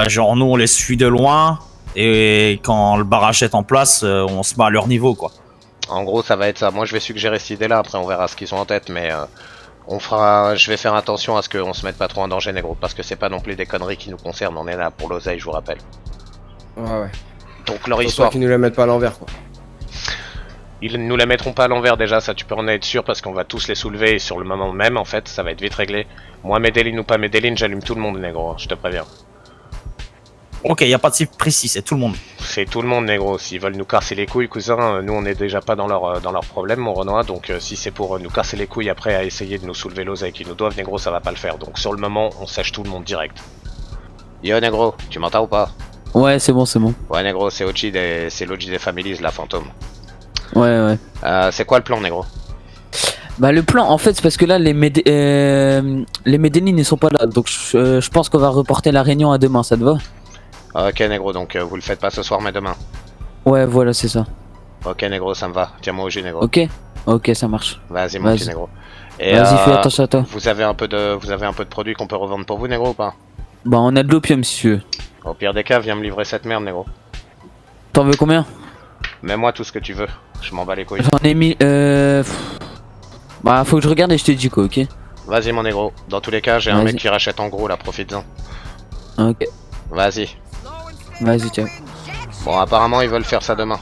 Genre nous on les suit de loin et quand le barrage est en place, on se met à leur niveau quoi. En gros, ça va être ça. Moi, je vais suggérer cette idée-là. Après, on verra ce qu'ils ont en tête, mais je vais faire attention à ce qu'on se mette pas trop en danger, négro, parce que c'est pas non plus des conneries qui nous concernent. On est là pour l'oseille, je vous rappelle. Ouais. Donc leur Histoire histoire. qu'ils nous la mettent pas à l'envers, quoi. Ils nous la mettront pas à l'envers déjà, ça tu peux en être sûr, parce qu'on va tous les soulever et sur le moment même, en fait, ça va être vite réglé. Moi, Medellin ou pas Medellin, j'allume tout le monde, négro. Je te préviens. Ok, y a pas de cible précis, c'est tout le monde. C'est tout le monde, négro. S'ils veulent nous casser les couilles, cousin, nous on est déjà pas dans leur problème, mon Renoir. Donc si c'est pour nous casser les couilles après à essayer de nous soulever l'oseille qu'ils nous doivent, négro, ça va pas le faire. Donc sur le moment, on sèche tout le monde direct. Yo, négro, tu m'entends ou pas? Ouais, c'est bon, c'est bon. Ouais, négro, c'est l'OG des Families, la fantôme. Ouais. C'est quoi le plan, négro? Bah le plan, en fait, c'est parce que là, les Medellin, ils sont pas là. Donc je pense qu'on va reporter la réunion à demain, ça te va? Ok, négro, donc vous le faites pas ce soir mais demain. Ouais, voilà, c'est ça. Ok, négro, ça me va. Tiens-moi au jus, négro. Ok, ça marche. Vas-y, mon petit négro. Vas-y, fais attention à toi. Vous avez un peu de produits qu'on peut revendre pour vous, négro, ou pas? Bah, on a de l'opium si tu veux. Au pire des cas, viens me livrer cette merde, négro. T'en veux combien? Mets-moi tout ce que tu veux. Je m'en bats les couilles. J'en ai mis. Bah, faut que je regarde et je te dis quoi, ok? Vas-y, mon négro. Dans tous les cas, j'ai un mec qui rachète en gros, là, profites-en. Ok. Vas-y. Vas-y, ciao. Bon, apparemment, ils veulent faire ça demain.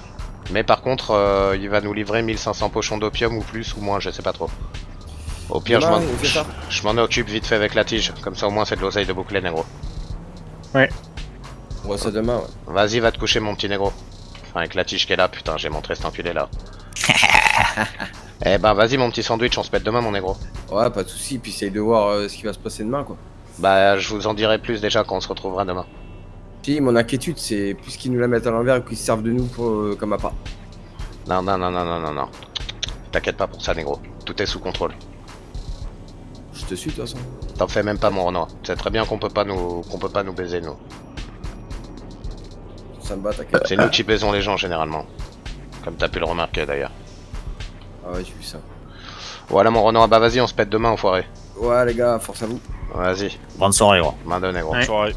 Mais par contre, il va nous livrer 1500 pochons d'opium ou plus ou moins, je sais pas trop. Au pire, je m'en occupe vite fait avec la tige. Comme ça, au moins, c'est de l'oseille de boucler, négro. Ouais. On voit ça demain, ouais. Vas-y, va te coucher, mon petit négro. Enfin, avec la tige qui est là, putain, j'ai montré cet enculé là. Eh ben, vas-y, mon petit sandwich, on se pète demain, mon négro. Ouais, pas de soucis, puis essaye de voir ce qui va se passer demain, quoi. Bah, je vous en dirai plus déjà quand on se retrouvera demain. Si, mon inquiétude, c'est plus qu'ils nous la mettent à l'envers et qu'ils se servent de nous pour, comme appât. Non. T'inquiète pas pour ça, négro. Tout est sous contrôle. Je te suis, de toute façon. T'en fais même pas, mon Renoir. Tu sais très bien qu'on peut pas nous baiser, nous. Ça me bat, t'inquiète. C'est nous qui baisons les gens, généralement. Comme t'as pu le remarquer, d'ailleurs. Ah ouais, j'ai vu ça. Voilà, mon Renoir. Bah, vas-y, on se pète demain, enfoiré. Ouais, les gars, force à vous. Vas-y. Bonne soirée, gros. Main de négro. Bonne soirée.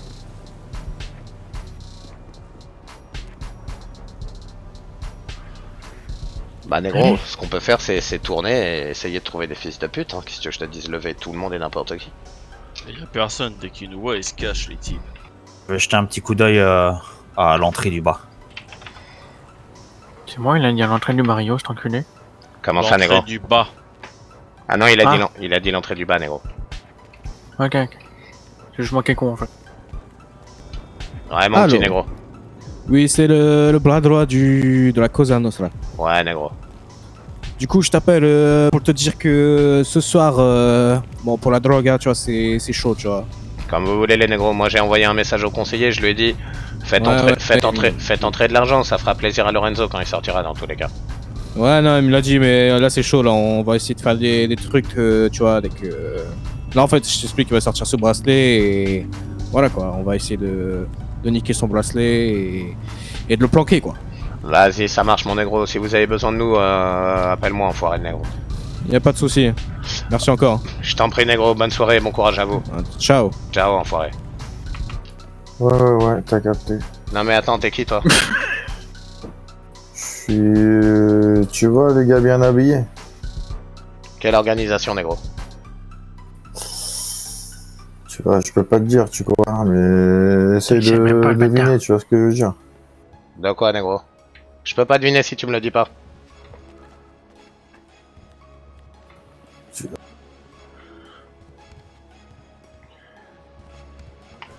Bah négro, ce qu'on peut faire c'est tourner et essayer de trouver des fils de pute, hein. Qu'est-ce que je te dise, lever tout le monde et n'importe qui. Y'a personne, dès qu'ils nous voient, ils se cachent les types. Je vais jeter un petit coup d'œil à l'entrée du bas. C'est moi, il a dit à l'entrée du Mario, cet enculé. Comment ça, négro? L'entrée du bas. Ah non, il a dit l'entrée du bas, négro. Ok. Je manquais con en fait. Ouais, mon petit négro. Oui, c'est le bras droit de la Cosa Nostra. Ouais, négro. Du coup, je t'appelle pour te dire que ce soir, bon, pour la drogue, hein, tu vois, c'est chaud, tu vois. Comme vous voulez, les négros. Moi, j'ai envoyé un message au conseiller, je lui ai dit faites entrer de l'argent, ça fera plaisir à Lorenzo quand il sortira dans tous les cas. Ouais, non, il me l'a dit, mais là, c'est chaud, là, on va essayer de faire des trucs, tu vois, avec... Là, en fait, je t'explique qu'il va sortir ce bracelet et... Voilà, quoi, on va essayer de niquer son bracelet et de le planquer, quoi. Vas-y, ça marche, mon négro. Si vous avez besoin de nous, appelle-moi, enfoiré de négro. Y'a pas de souci. Merci encore. Je t'en prie, négro. Bonne soirée et bon courage à vous. Ciao. Ciao, enfoiré. Ouais, t'as capté. Non mais attends, t'es qui, toi? Je suis... Tu vois, les gars bien habillés. Quelle organisation, négro? Tu vois, je peux pas te dire, tu vois, mais essaye de deviner, tu vois ce que je veux dire. De quoi, négro? Je peux pas deviner si tu me le dis pas.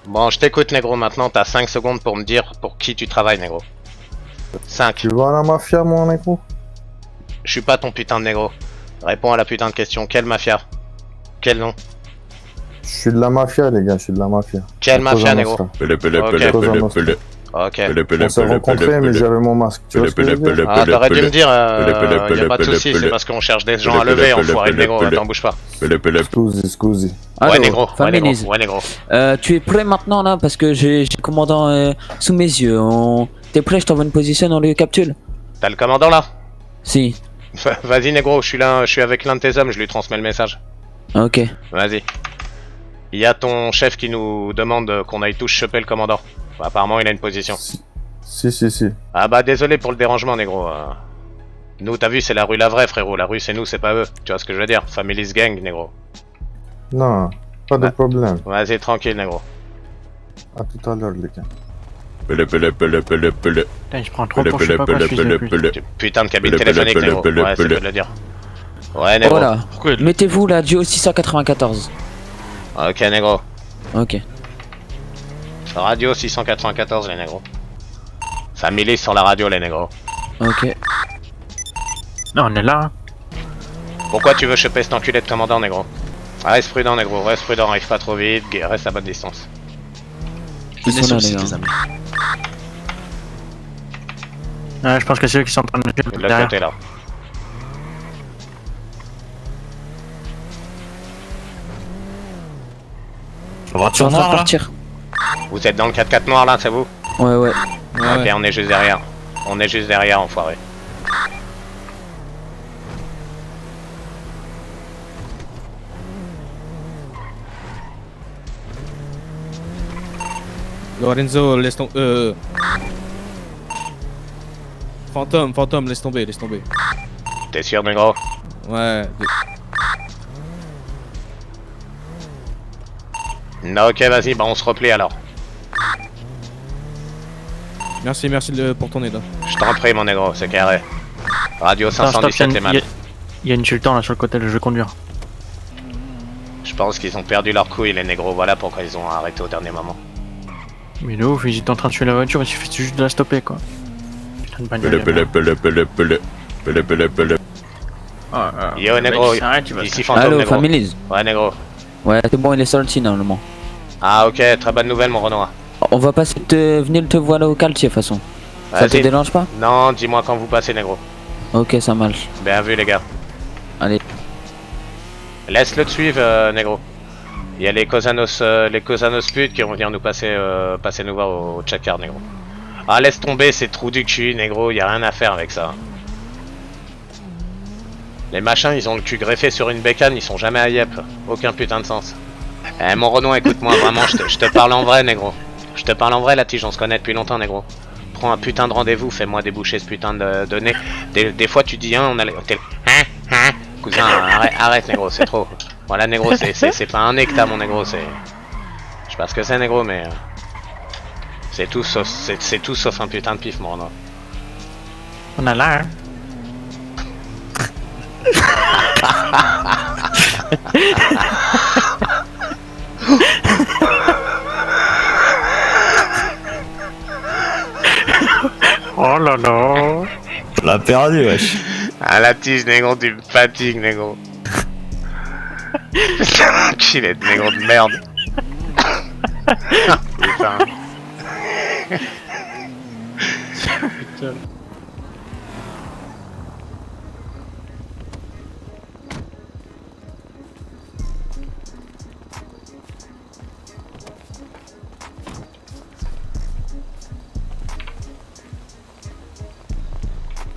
Bon, je t'écoute, négro, maintenant t'as 5 secondes pour me dire pour qui tu travailles, négro. 5. Tu vois la mafia, mon négro? Je suis pas ton putain de négro. Réponds à la putain de question. Quelle mafia? Quel nom? Je suis de la mafia, les gars, je suis de la mafia. Quelle mafia, négro? Ok. On s'est rencontrés, mais j'avais mon masque. Tu vois ce que je veux dire? Ah, t'aurais dû me dire, y'a pas de soucis, c'est parce qu'on cherche des gens à lever, enfoiré de négro, attends, bouge pas. Scusi. Ouais, négro, Families. ouais, négro. Tu es prêt maintenant là parce que j'ai le commandant sous mes yeux. T'es prêt? Je t'envoie une position, on le capture. T'as le commandant là? Si. Vas-y, négro, je suis avec l'un de tes hommes, je lui transmets le message. Ok. Vas-y. Il y a ton chef qui nous demande qu'on aille tous choper le commandant. Bah, apparemment, il a une position. Si. Ah bah, désolé pour le dérangement, négro. Nous, t'as vu, c'est la rue la vraie, frérot. La rue, c'est nous, c'est pas eux. Tu vois ce que je veux dire? Family's gang, négro. Non, pas de problème. Vas-y, tranquille, négro. À tout à l'heure, les gars. Putain, je prends trop pour je sais pas quoi, fils de pute. Putain de cabine téléphonique, négro. Ouais, c'est peu de le dire. Ouais, négro. Voilà. Mettez-vous la Dio 694. Ok, négro. Ok. Radio 694, les négros. Family sur la radio, les négros. Ok. Non, on est là. Pourquoi tu veux choper cet enculé de commandant, négro? Reste prudent, négro. Reste prudent, arrive pas trop vite. Reste à bonne distance. Ils sont là, les gars. Ouais, je pense que c'est eux qui sont en train de De l'autre côté, là. Voiture noire, partir. Vous êtes dans le 4x4 noir, là, c'est vous? Ouais. Ok, on est juste derrière. On est juste derrière, enfoiré. Lorenzo, laisse tomber. Fantôme, laisse tomber. T'es sûr, négro? Ouais. Ok, vas-y, bah on se replie alors. Merci pour ton aide. Je t'en prie, mon négro, c'est carré. Radio Attends, 517, les man. Il y a une sultan là sur le côté, je vais conduire. Je pense qu'ils ont perdu leur couille, les négros. Voilà pourquoi ils ont arrêté au dernier moment. Mais de ouf, ils étaient en train de tuer la voiture, il suffit juste de la stopper quoi. Putain de bagnole. Yo, négro, ici Fantôme, Allo, négro. Families. Ouais, négro. Ouais, c'est bon, il est sorti normalement. Ah, ok, très bonne nouvelle, mon Renoir. On va passer venir te voir au quartier de toute façon. Ça te Vas-y. dérange pas? Non, dis-moi quand vous passez, négro. Ok, ça marche. Bien vu, les gars. Allez. Laisse-le te suivre, négro. Il y a les Cosanos putes qui vont venir nous passer nous voir au check-card, négro. Ah, laisse tomber ces trous du cul, négro, y a rien à faire avec ça. Les machins, ils ont le cul greffé sur une bécane, ils sont jamais à Yep. Aucun putain de sens. Eh, mon Renoir, écoute-moi, vraiment, je te parle en vrai, négro. Je te parle en vrai, la tige, on se connaît depuis longtemps, négro. Prends un putain de rendez-vous, fais-moi déboucher ce putain de nez. Des fois, tu dis, hein, on a... Cousin, arrête, négro, c'est trop. Voilà, négro, c'est pas un nez que t'as, mon négro, c'est... Je sais pas ce que c'est, négro, mais... C'est tout sauf un putain de pif, mon Renoir. On a l'air. Oh là là. On l'a perdu, wesh. Ah, la tige, négro, tu me fatigues, négro. Putain, enculé de négro de merde. Putain. Putain.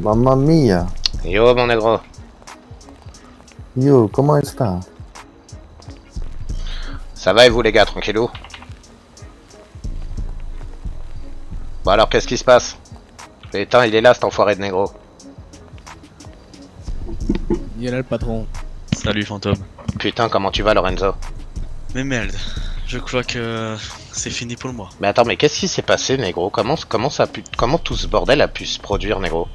Mamma mia. Yo, mon négro. Yo, comment est-ce que Ça va et vous, les gars, tranquillou? Bon alors, qu'est-ce qui se passe? Putain, il est là, cet enfoiré de négro. Il est là, le patron. Salut, Fantôme. Putain, comment tu vas, Lorenzo? Mais merde, je crois que c'est fini pour moi. Mais attends, mais qu'est-ce qui s'est passé, négro? Comment tout ce bordel a pu se produire, négro?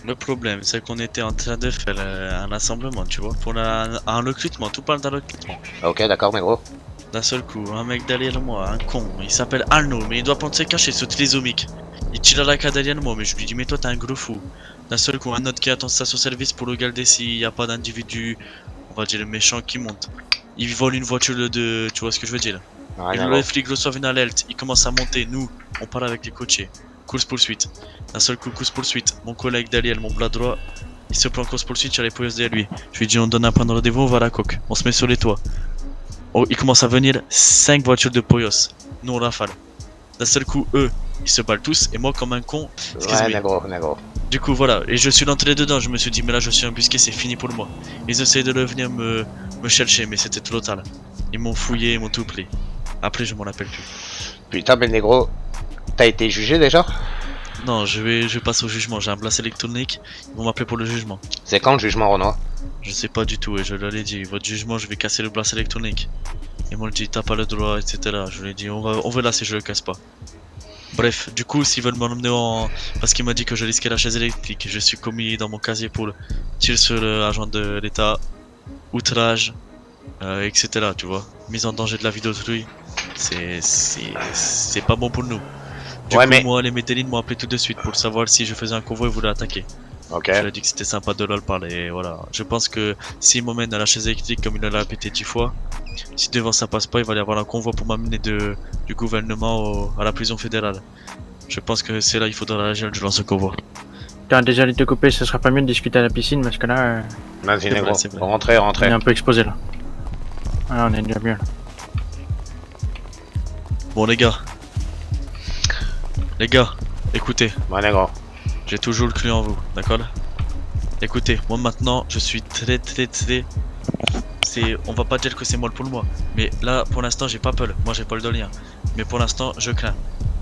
Le problème, c'est qu'on était en train de faire un rassemblement, tu vois, pour un recrutement, tout parle d'un recrutement. Ok, d'accord, négro. D'un seul coup, un mec derrière moi, un con, il s'appelle Arnaud, mais il doit prendre ses cachets sur Trisomique. Il tire à la carte derrière moi, mais je lui dis, mais toi t'es un gros fou. D'un seul coup, un autre qui attend station service pour regarder s'il n'y a pas d'individu, on va dire méchant, qui monte. Il vole une voiture de... tu vois ce que je veux dire? Ouais, et le flic reçoit une alerte, il commence à monter, nous, on part avec les coachés. Course-poursuite. D'un seul coup, course-poursuite. Mon collègue derrière, mon bras droit, il se prend course-poursuite sur les poyos derrière lui. Je lui dis, on donne un point de rendez-vous, on va à la coque. On se met sur les toits. Oh, il commence à venir 5 voitures de poyos. Nous, on rafale. D'un seul coup, eux, ils se ballent tous, et moi, comme un con... Ouais, négro. Du coup, voilà. Et je suis entré dedans. Je me suis dit, mais là, je suis embusqué, c'est fini pour moi. Ils essayaient de venir me chercher, mais c'était total. Ils m'ont fouillé, ils m'ont tout pris. Après, je m'en rappelle plus. Putain, mais négro, t'as été jugé déjà? Non, je passe au jugement. J'ai un bracelet électronique. Ils vont m'appeler pour le jugement. C'est quand le jugement, Renoir? Je sais pas du tout, et je leur ai dit, votre jugement, je vais casser le bracelet électronique. Ils m'ont dit, t'as pas le droit, etc. Je leur ai dit, on verra si je le casse pas. Bref, du coup, s'ils veulent m'emmener en... Parce qu'il m'a dit que je risquais la chaise électrique, je suis commis dans mon casier pour tir sur l'agent de l'État, outrage, etc. Tu vois, mise en danger de la vie d'autrui, c'est pas bon pour nous. Du coup, moi, les Medellin m'ont appelé tout de suite pour savoir si je faisais un convoi et voulaient attaquer. Ok. Je leur ai dit que c'était sympa de leur parler, et voilà. Je pense que s'ils m'emmènent à la chaise électrique comme il l'a répété 10 fois, si devant ça passe pas, il va y avoir un convoi pour m'amener du gouvernement à la prison fédérale. Je pense que c'est là il faudra réagir durant ce convoi. Désolé de te couper, ce sera pas mieux de discuter à la piscine parce que là. Vas-y, négro, rentrez. On est un peu exposé là. Ah, on est déjà mieux là. Bon, les gars, écoutez. Ouais, négro. J'ai toujours cru en vous, d'accord? Écoutez, moi maintenant, je suis très. On va pas dire que c'est molle pour moi, mais là pour l'instant j'ai pas peur, moi j'ai pas le lien. Mais pour l'instant je crains.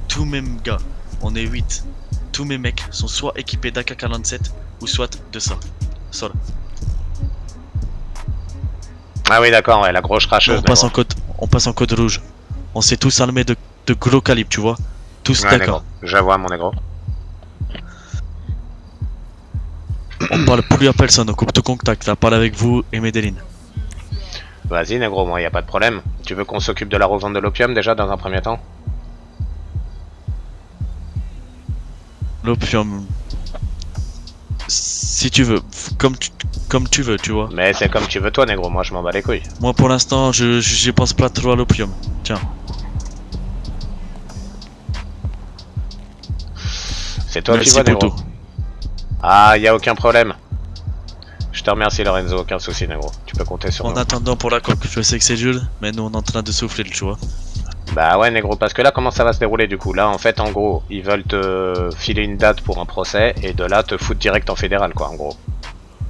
Tous mes gars, on est 8. Tous mes mecs sont soit équipés d'AK-47 ou soit de ça. Sol. Ah oui d'accord, ouais, la grosse cracheuse. On passe en code rouge. On s'est tous armés de gros calibre, tu vois. Tous ouais, d'accord. Je vois mon négro. On parle plus à personne, on coupe tout contact, là, parle avec vous et Medellin. Vas-y négro, moi y a pas de problème. Tu veux qu'on s'occupe de la revente de l'opium déjà dans un premier temps? L'opium... Si tu veux, comme tu veux, tu vois. Mais c'est comme tu veux toi négro, moi je m'en bats les couilles. Moi pour l'instant, je pense pas trop à l'opium. Tiens. C'est toi qui vois négro. Ah, y a aucun problème. Je te remercie Lorenzo, aucun souci négro. Tu peux compter sur moi. En attendant pour la coque, je sais que c'est dur, mais nous on est en train de souffler, tu vois. Bah ouais négro, parce que là comment ça va se dérouler du coup? Là en fait en gros, ils veulent te filer une date pour un procès et de là te foutre direct en fédéral quoi en gros.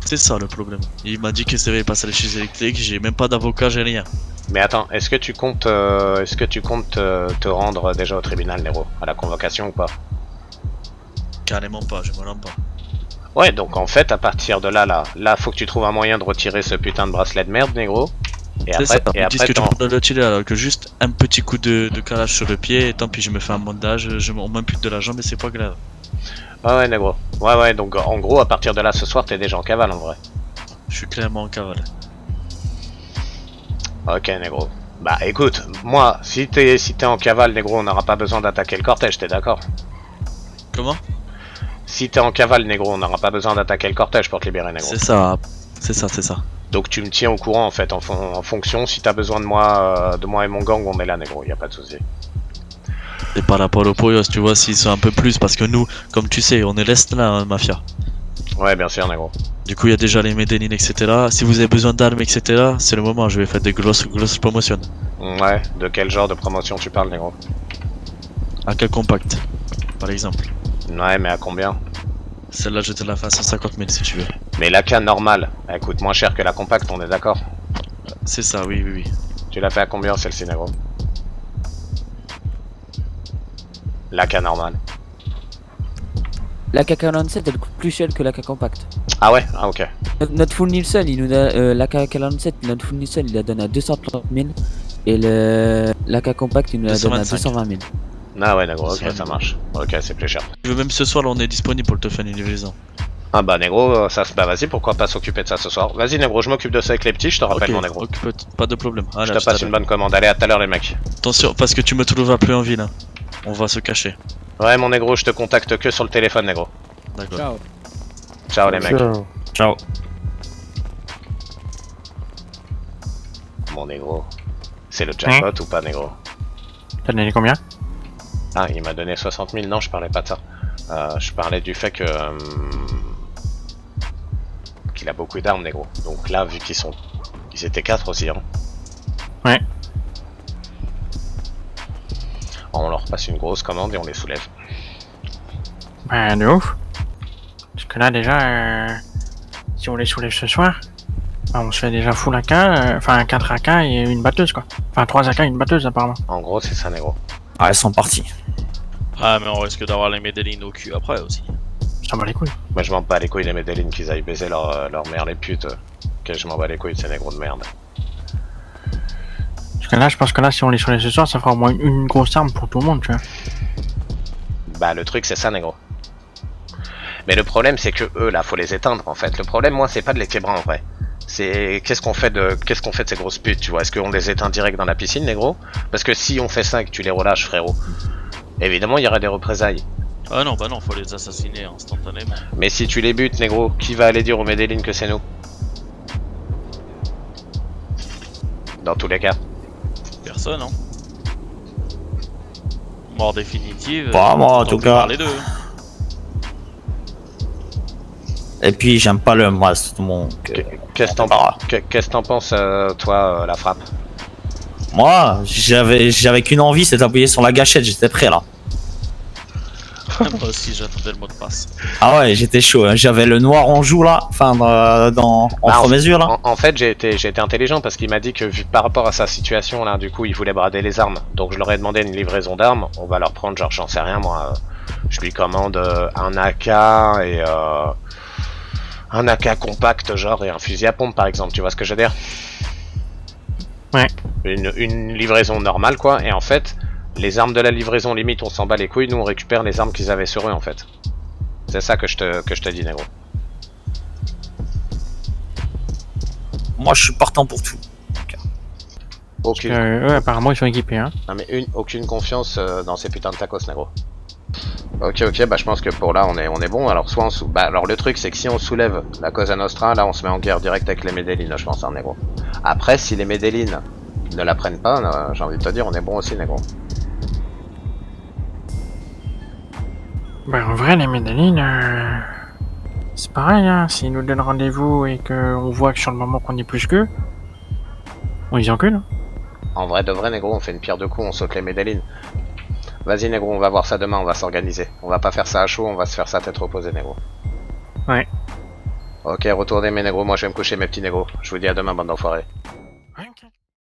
C'est ça le problème. Il m'a dit que ça va passer les chaises électriques, j'ai même pas d'avocat, j'ai rien. Mais attends, est-ce que tu comptes te rendre déjà au tribunal négro? À la convocation ou pas? Carrément pas, je me rends pas. Ouais, donc en fait, à partir de là, faut que tu trouves un moyen de retirer ce putain de bracelet de merde, négro. Et après, ils disent que tu peux le retirer alors que juste un petit coup de calage sur le pied, et tant pis, je me fais un bandage, on m'impute de la jambe et c'est pas grave. Ouais, négro. Ouais, donc en gros, à partir de là, ce soir, t'es déjà en cavale en vrai. Je suis clairement en cavale. Ok, négro. Bah écoute, moi, si t'es en cavale, négro, on n'aura pas besoin d'attaquer le cortège, t'es d'accord? Comment? Si t'es en cavale, négro, on n'aura pas besoin d'attaquer le cortège pour te libérer, négro. C'est ça. Donc tu me tiens au courant en fait, en fonction, si t'as besoin de moi et mon gang, on met là, négro, y a pas de souci. Et par rapport aux Poyos, tu vois, s'ils sont un peu plus, parce que nous, comme tu sais, on est l'Est là, hein, mafia. Ouais, bien sûr, négro. Du coup, il y a déjà les Medellin, etc. Si vous avez besoin d'armes, etc., c'est le moment, je vais faire des grosses promotions. Ouais, de quel genre de promotion tu parles, négro? À quel compact, par exemple. Ouais, mais à combien? Celle-là, je te la fais à 150 000 si tu veux. Mais l'AK normale, elle coûte moins cher que la compact, on est d'accord? C'est ça, oui. Tu l'as fait à combien celle-ci, négro? L'AK normale. L'AK-47 elle coûte plus cher que l'AK compact. Ah ouais? Ah ok. Notre fournisseur, il nous donne l'AK-47, notre fournisseur il la donne à 230 000 et l'AK compact il nous la donne à 220 000. Ah ouais, négro, ok, ça marche. Ok, c'est plus cher. Tu veux même ce soir, là, on est disponible pour te faire une livraison. Ah bah négro, bah vas-y, pourquoi pas s'occuper de ça ce soir? Vas-y négro, je m'occupe de ça avec les petits, je te rappelle mon négro. Pas de problème. Allez, je te passe une bonne commande, allez à tout à l'heure les mecs. Attention, parce que tu me trouveras plus en ville, hein. On va se cacher. Ouais mon négro, je te contacte que sur le téléphone négro. D'accord. Ciao les mecs. Ciao. Mon négro, c'est le jackpot ou pas négro? T'as donné combien? Ah, il m'a donné 60 000, non je parlais pas de ça. Je parlais du fait que... qu'il a beaucoup d'armes négro. Donc là, vu qu'ils étaient 4 aussi hein. Ouais. On leur passe une grosse commande et on les soulève. Bah de ouf. que là, déjà, si on les soulève ce soir, bah, on se fait déjà full AK, enfin 4 AK et une batteuse, quoi. Enfin 3 AK et une batteuse, apparemment. En gros, c'est ça, négro. Ah, elles sont parties. Ah, mais on risque d'avoir les Medellin au cul après aussi. Ça m'en bat les couilles. Moi, je m'en bats les couilles, les Medellin, qu'ils aillent baiser leur mère, les putes. Ok, je m'en bats les couilles de ces négros de merde. Parce que là, je pense que là, si on les soulève ce soir, ça fera au moins une grosse arme pour tout le monde, tu vois. Bah, le truc, c'est ça, négro. Mais le problème, c'est que eux, là, faut les éteindre, en fait. Le problème, moi, c'est pas de les québrer, en vrai. C'est qu'est-ce qu'on fait de ces grosses putes, tu vois. Est-ce qu'on les éteint direct dans la piscine, négro? Parce que si on fait ça et que tu les relâches, frérot, évidemment, il y aura des représailles. Ah non, bah non, faut les assassiner instantanément. Mais si tu les butes, négro, qui va aller dire aux Medellin que c'est nous? Dans tous les cas. Personne, hein. Mort définitive. Pas moi, en tout cas. Parler d'eux. Et puis, j'aime pas le masque, donc. Qu'est-ce que t'en penses, toi, la frappe? Moi, j'avais qu'une envie, c'est d'appuyer sur la gâchette, j'étais prêt là. Moi aussi, j'attendais le mot de passe. Ah ouais, j'étais chaud, hein. J'avais le noir en joue là, enfin entre mes yeux là. En fait, j'ai été intelligent parce qu'il m'a dit que vu par rapport à sa situation là, du coup, il voulait brader les armes. Donc je leur ai demandé une livraison d'armes. On va leur prendre, genre, j'en sais rien moi. Je lui commande un AK et un AK compact, genre, et un fusil à pompe par exemple. Tu vois ce que je veux dire? Ouais. Une livraison normale quoi. Et en fait, les armes de la livraison, limite, on s'en bat les couilles. Nous, on récupère les armes qu'ils avaient sur eux en fait. C'est ça que je te dis, négro. Moi, je suis partant pour tout. Aucune... eux, apparemment, ils sont équipés, hein. Non mais aucune confiance dans ces putains de tacos, négro. Ok, bah je pense que pour là on est bon. Alors soit alors le truc c'est que si on soulève la Cosa Nostra, là on se met en guerre directe avec les Medellin, je pense, hein, négro. Après, si les Medellin ne la prennent pas, j'ai envie de te dire, on est bon aussi, négro. Bah en vrai, les Medellin, c'est pareil, hein. S'ils nous donnent rendez-vous et qu'on voit que sur le moment qu'on est plus qu'eux, on les encule. En vrai de vrai, négro, on fait une pierre de coups, on saute les Medellin. Vas-y, négro, on va voir ça demain, on va s'organiser. On va pas faire ça à chaud, on va se faire ça tête reposée, négro. Ouais. Ok, retournez mes négros, moi je vais me coucher mes petits négros. Je vous dis à demain, bande d'enfoirés.